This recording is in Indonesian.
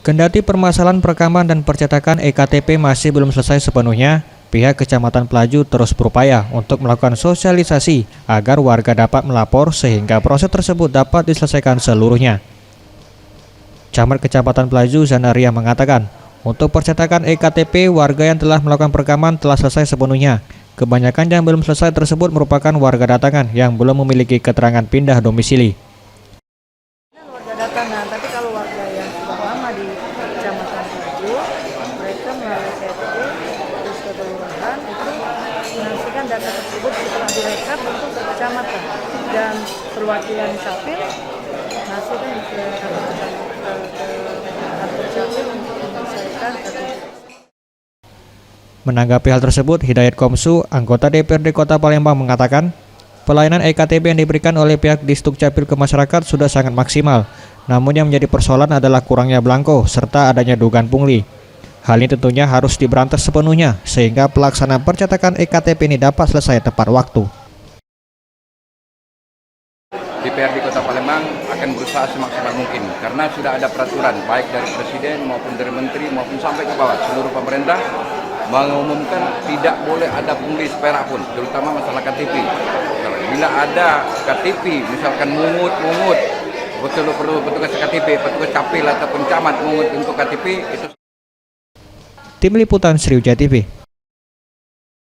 Kendati permasalahan perekaman dan percetakan EKTP masih belum selesai sepenuhnya, pihak Kecamatan Pelaju terus berupaya untuk melakukan sosialisasi agar warga dapat melapor sehingga proses tersebut dapat diselesaikan seluruhnya. Camat Kecamatan Pelaju Zanaria mengatakan, untuk percetakan EKTP, warga yang telah melakukan perekaman telah selesai sepenuhnya. Kebanyakan yang belum selesai tersebut merupakan warga datangan yang belum memiliki keterangan pindah domisili. Warga datangan, tapi kalau warga yang sudah lama di Kecamatan Pelaju, mereka melalui CT, terus ke kelurahan, itu menghasilkan data tersebut setelah direkap untuk ke kecamatan dan perwakilan Capil menghasilkan ke kantor Capil untuk menyelesaikan KTP. Menanggapi hal tersebut, Hidayat Komsu, anggota DPRD Kota Palembang mengatakan, pelayanan EKTP yang diberikan oleh pihak Disduk Capil ke masyarakat sudah sangat maksimal. Namun yang menjadi persoalan adalah kurangnya belangko serta adanya dugaan pungli. Hal ini tentunya harus diberantas sepenuhnya sehingga pelaksanaan percetakan EKTP ini dapat selesai tepat waktu. DPRD Kota Palembang akan berusaha semaksimal mungkin karena sudah ada peraturan baik dari Presiden maupun dari Menteri maupun sampai ke bawah seluruh pemerintah mengumumkan tidak boleh ada pungli seperak pun, terutama masalah KTP. Bila ada KTP, misalkan mungut, betul perlu petugas KTP, petugas Capil ataupun camat mungut untuk KTP itu. Tim Liputan Sriwijaya TV.